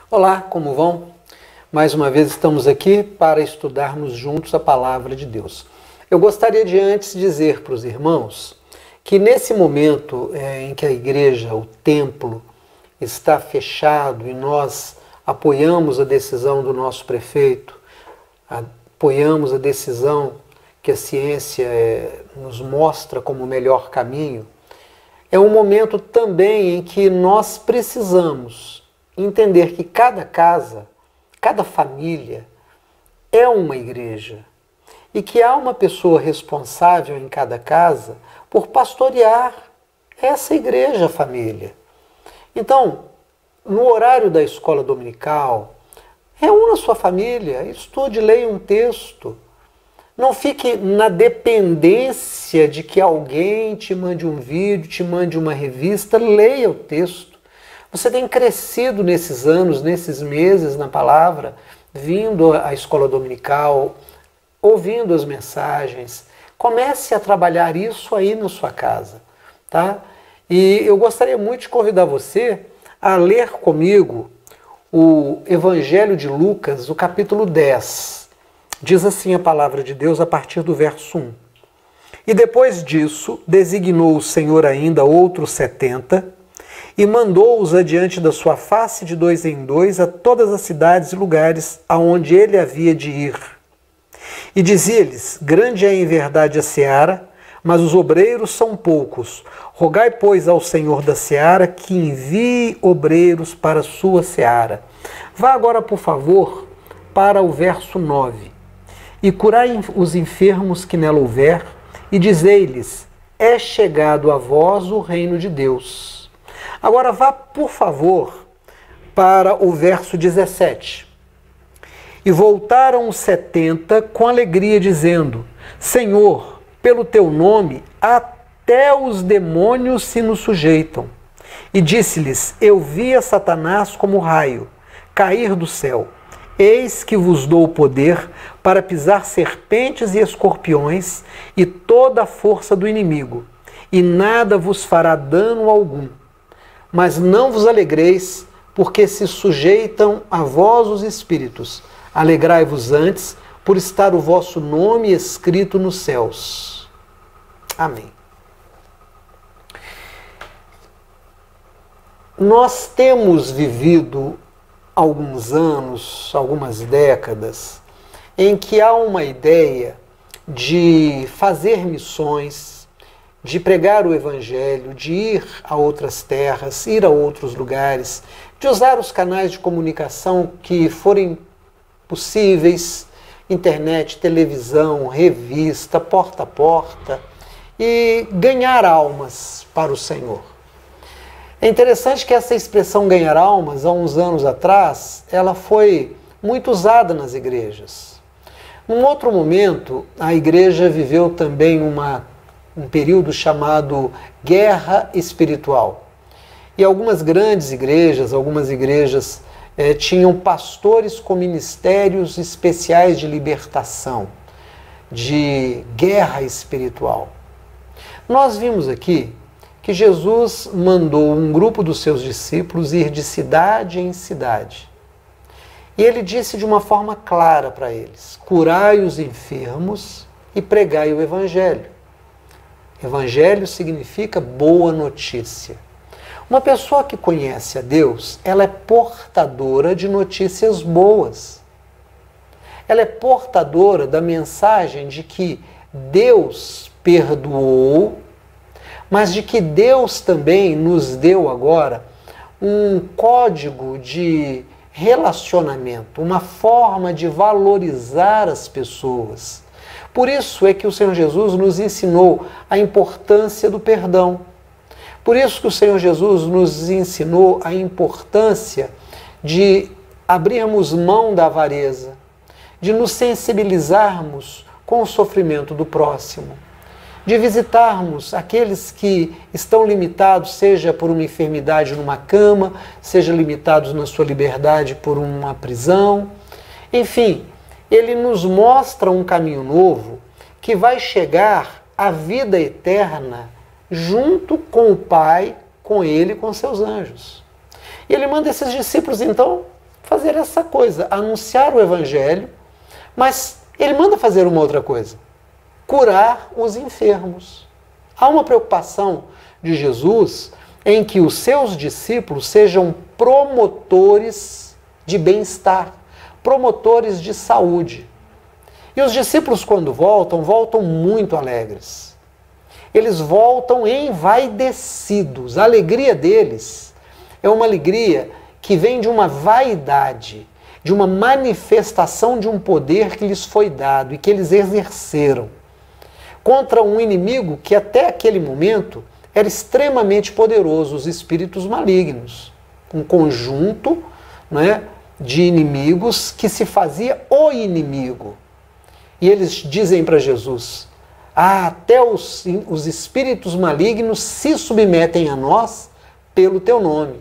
Olá, como vão? Mais uma vez estamos aqui para estudarmos juntos a Palavra de Deus. Eu gostaria de antes dizer para os irmãos que nesse momento em que a igreja, o templo, está fechado e nós apoiamos a decisão do nosso prefeito, apoiamos a decisão que a ciência nos mostra como o melhor caminho, é um momento também em que nós precisamos entender que cada casa, cada família é uma igreja e que há uma pessoa responsável em cada casa por pastorear essa igreja, família. Então, no horário da escola dominical, reúna sua família, estude, leia um texto. Não fique na dependência de que alguém te mande um vídeo, te mande uma revista, leia o texto. Você tem crescido nesses anos, nesses meses na palavra, vindo à escola dominical, ouvindo as mensagens. Comece a trabalhar isso aí na sua casa, tá? E eu gostaria muito de convidar você a ler comigo o Evangelho de Lucas, o capítulo 10. Diz assim a palavra de Deus a partir do verso 1. E depois disso, designou o Senhor ainda outros 70 e mandou-os adiante da sua face de 2 em 2 a todas as cidades e lugares aonde ele havia de ir. E dizia-lhes: grande é em verdade a seara, mas os obreiros são poucos. Rogai, pois, ao Senhor da seara que envie obreiros para a sua seara. Vá agora, por favor, para o verso 9. E curai os enfermos que nela houver, e dizei-lhes: é chegado a vós o reino de Deus. Agora vá, por favor, para o verso 17. E voltaram os 70 com alegria, dizendo: Senhor, pelo teu nome, até os demônios se nos sujeitam. E disse-lhes: eu vi a Satanás como raio cair do céu. Eis que vos dou o poder para pisar serpentes e escorpiões e toda a força do inimigo, e nada vos fará dano algum. Mas não vos alegreis, porque se sujeitam a vós os espíritos. Alegrai-vos antes, por estar o vosso nome escrito nos céus. Amém. Nós temos vivido alguns anos, algumas décadas, em que há uma ideia de fazer missões, de pregar o Evangelho, de ir a outras terras, ir a outros lugares, de usar os canais de comunicação que forem possíveis, internet, televisão, revista, porta a porta, e ganhar almas para o Senhor. É interessante que essa expressão ganhar almas, há uns anos atrás, ela foi muito usada nas igrejas. Num outro momento, a igreja viveu também um período chamado guerra espiritual. E algumas grandes igrejas, tinham pastores com ministérios especiais de libertação, de guerra espiritual. Nós vimos aqui que Jesus mandou um grupo dos seus discípulos ir de cidade em cidade. E ele disse de uma forma clara para eles: curai os enfermos e pregai o Evangelho. Evangelho significa boa notícia. Uma pessoa que conhece a Deus, ela é portadora de notícias boas. Ela é portadora da mensagem de que Deus perdoou, mas de que Deus também nos deu agora um código de relacionamento, uma forma de valorizar as pessoas. Por isso é que o Senhor Jesus nos ensinou a importância do perdão. Por isso que o Senhor Jesus nos ensinou a importância de abrirmos mão da avareza, de nos sensibilizarmos com o sofrimento do próximo, de visitarmos aqueles que estão limitados, seja por uma enfermidade numa cama, seja limitados na sua liberdade por uma prisão. Enfim, ele nos mostra um caminho novo que vai chegar à vida eterna junto com o Pai, com Ele e com seus anjos. E ele manda esses discípulos, então, fazer essa coisa, anunciar o Evangelho, mas ele manda fazer uma outra coisa: curar os enfermos. Há uma preocupação de Jesus em que os seus discípulos sejam promotores de bem-estar, promotores de saúde. E os discípulos, quando voltam, voltam muito alegres. Eles voltam envaidecidos. A alegria deles é uma alegria que vem de uma vaidade, de uma manifestação de um poder que lhes foi dado e que eles exerceram contra um inimigo que até aquele momento era extremamente poderoso, os espíritos malignos. Um conjunto, né, de inimigos que se fazia o inimigo. E eles dizem para Jesus: até os espíritos malignos se submetem a nós pelo teu nome.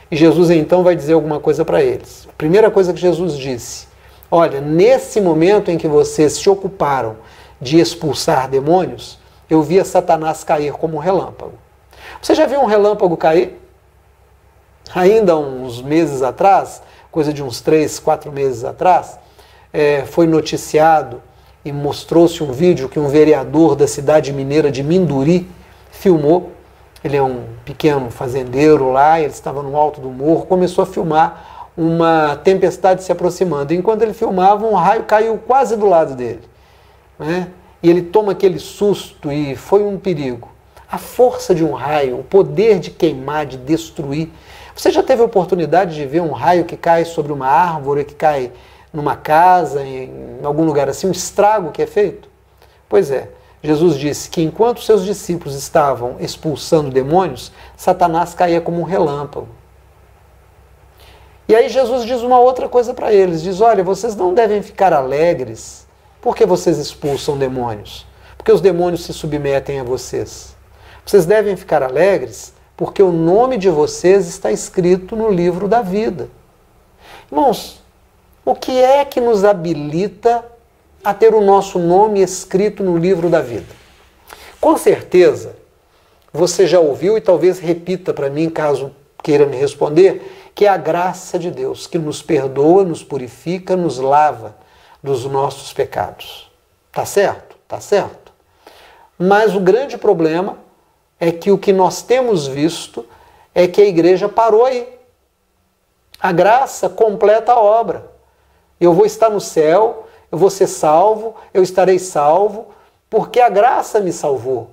E Jesus então vai dizer alguma coisa para eles. A primeira coisa que Jesus disse: olha, nesse momento em que vocês se ocuparam de expulsar demônios, eu via Satanás cair como um relâmpago. Você já viu um relâmpago cair? Ainda uns meses atrás, coisa de uns 3, 4 meses atrás, foi noticiado e mostrou-se um vídeo que um vereador da cidade mineira de Minduri filmou. Ele é um pequeno fazendeiro lá, ele estava no alto do morro, começou a filmar uma tempestade se aproximando. Enquanto ele filmava, um raio caiu quase do lado dele, né? E ele toma aquele susto e foi um perigo. A força de um raio, o poder de queimar, de destruir. Você já teve a oportunidade de ver um raio que cai sobre uma árvore, que cai numa casa, em algum lugar assim, um estrago que é feito? Pois é, Jesus disse que enquanto seus discípulos estavam expulsando demônios, Satanás caía como um relâmpago. E aí Jesus diz uma outra coisa para eles, diz: olha, vocês não devem ficar alegres porque vocês expulsam demônios, porque os demônios se submetem a vocês. Vocês devem ficar alegres porque o nome de vocês está escrito no livro da vida. Irmãos, o que é que nos habilita a ter o nosso nome escrito no livro da vida? Com certeza, você já ouviu e talvez repita para mim, caso queira me responder, que é a graça de Deus, que nos perdoa, nos purifica, nos lava dos nossos pecados. Tá certo? Tá certo. Mas o grande problema é que o que nós temos visto é que a igreja parou aí. A graça completa a obra. Eu vou estar no céu, eu vou ser salvo, eu estarei salvo, porque a graça me salvou.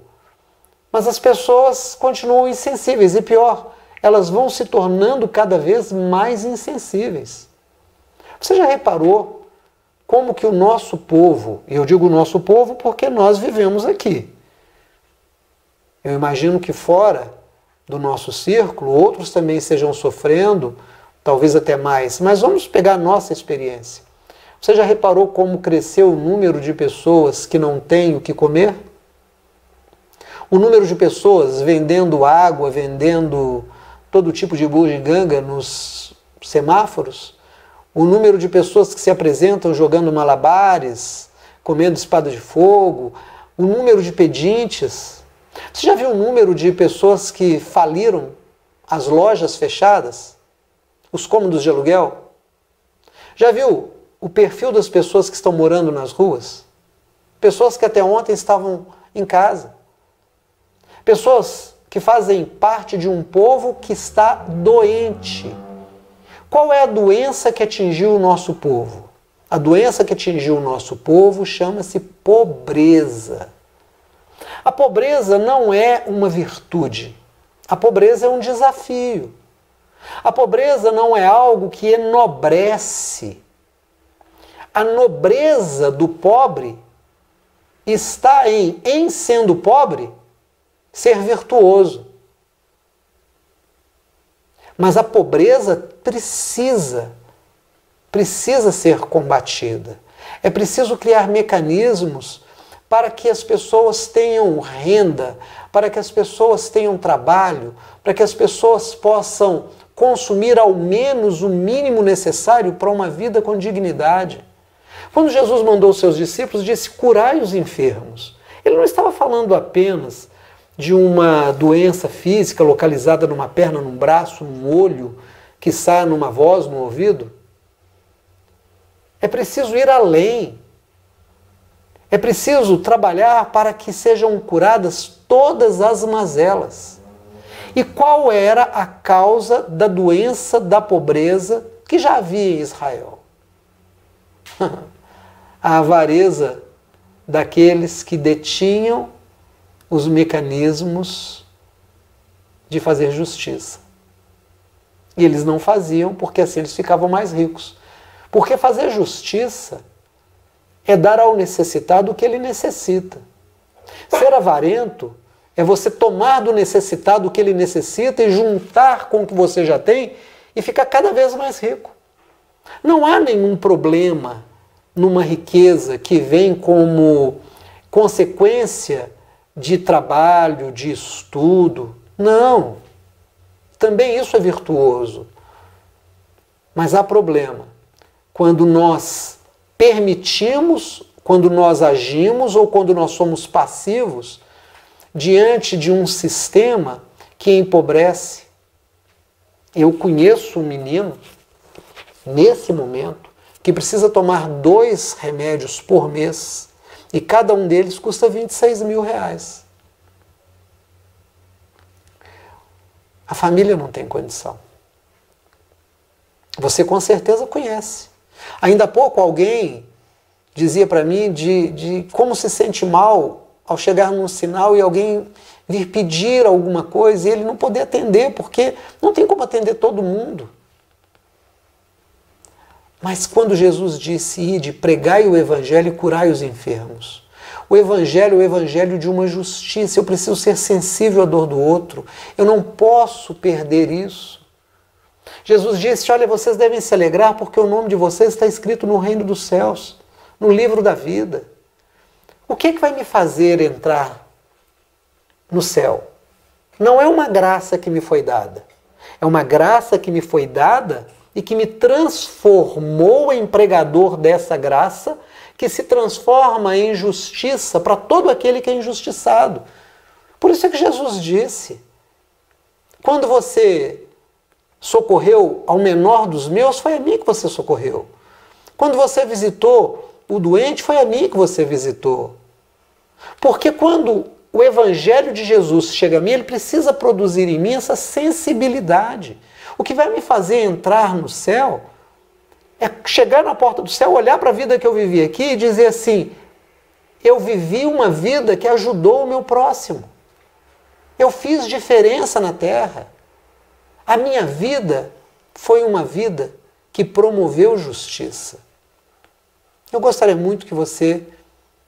Mas as pessoas continuam insensíveis e pior, elas vão se tornando cada vez mais insensíveis. Você já reparou como que o nosso povo, e eu digo nosso povo porque nós vivemos aqui. Eu imagino que fora do nosso círculo, outros também estejam sofrendo, talvez até mais, mas vamos pegar a nossa experiência. Você já reparou como cresceu o número de pessoas que não têm o que comer? O número de pessoas vendendo água, vendendo todo tipo de bugiganga nos semáforos? O número de pessoas que se apresentam jogando malabares, comendo espada de fogo, o número de pedintes. Você já viu o número de pessoas que faliram, as lojas fechadas, os cômodos de aluguel? Já viu o perfil das pessoas que estão morando nas ruas? Pessoas que até ontem estavam em casa. Pessoas que fazem parte de um povo que está doente. Qual é a doença que atingiu o nosso povo? A doença que atingiu o nosso povo chama-se pobreza. A pobreza não é uma virtude. A pobreza é um desafio. A pobreza não é algo que enobrece. A nobreza do pobre está em sendo pobre, ser virtuoso. Mas a pobreza precisa ser combatida. É preciso criar mecanismos para que as pessoas tenham renda, para que as pessoas tenham trabalho, para que as pessoas possam consumir ao menos o mínimo necessário para uma vida com dignidade. Quando Jesus mandou os seus discípulos, disse: curai os enfermos. Ele não estava falando apenas de uma doença física localizada numa perna, num braço, num olho, que quiçá numa voz no ouvido. É preciso ir além. É preciso trabalhar para que sejam curadas todas as mazelas. E qual era a causa da doença da pobreza que já havia em Israel? A avareza daqueles que detinham os mecanismos de fazer justiça. E eles não faziam porque assim eles ficavam mais ricos. Porque fazer justiça é dar ao necessitado o que ele necessita. Ser avarento é você tomar do necessitado o que ele necessita e juntar com o que você já tem e ficar cada vez mais rico. Não há nenhum problema numa riqueza que vem como consequência de trabalho, de estudo. Não. Também isso é virtuoso. Mas há problema quando nós permitimos, quando nós agimos ou quando nós somos passivos diante de um sistema que empobrece. Eu conheço um menino, nesse momento, que precisa tomar 2 remédios por mês e cada um deles custa 26 mil reais. A família não tem condição. Você com certeza conhece. Ainda há pouco alguém dizia para mim de como se sente mal ao chegar num sinal e alguém vir pedir alguma coisa e ele não poder atender, porque não tem como atender todo mundo. Mas quando Jesus disse, ide, pregai o evangelho e curai os enfermos. O evangelho é o evangelho de uma justiça. Eu preciso ser sensível à dor do outro. Eu não posso perder isso. Jesus disse, olha, vocês devem se alegrar porque o nome de vocês está escrito no reino dos céus, no livro da vida. O que vai me fazer entrar no céu? Não é uma graça que me foi dada. É uma graça que me foi dada e que me transformou em pregador dessa graça, que se transforma em justiça para todo aquele que é injustiçado. Por isso é que Jesus disse, quando você socorreu ao menor dos meus, foi a mim que você socorreu. Quando você visitou o doente, foi a mim que você visitou. Porque quando o evangelho de Jesus chega a mim, ele precisa produzir em mim essa sensibilidade. O que vai me fazer entrar no céu é chegar na porta do céu, olhar para a vida que eu vivi aqui e dizer assim, eu vivi uma vida que ajudou o meu próximo. Eu fiz diferença na terra. A minha vida foi uma vida que promoveu justiça. Eu gostaria muito que você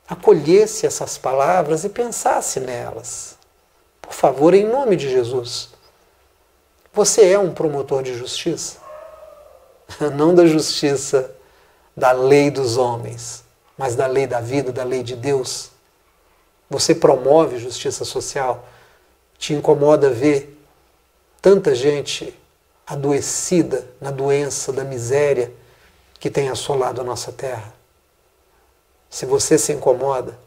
acolhesse essas palavras e pensasse nelas. Por favor, em nome de Jesus. Você é um promotor de justiça? Não da justiça da lei dos homens, mas da lei da vida, da lei de Deus. Você promove justiça social? Te incomoda ver tanta gente adoecida na doença da miséria que tem assolado a nossa terra? Se você se incomoda,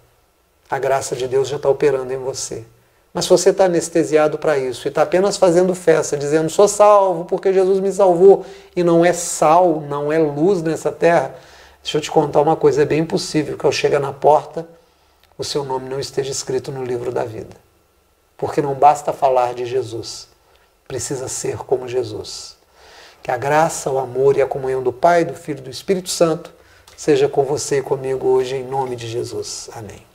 a graça de Deus já está operando em você. Mas se você está anestesiado para isso e está apenas fazendo festa, dizendo, sou salvo porque Jesus me salvou, e não é sal, não é luz nessa terra, deixa eu te contar uma coisa, é bem possível que ao chegar na porta, o seu nome não esteja escrito no livro da vida. Porque não basta falar de Jesus, precisa ser como Jesus. Que a graça, o amor e a comunhão do Pai, do Filho e do Espírito Santo seja com você e comigo hoje, em nome de Jesus. Amém.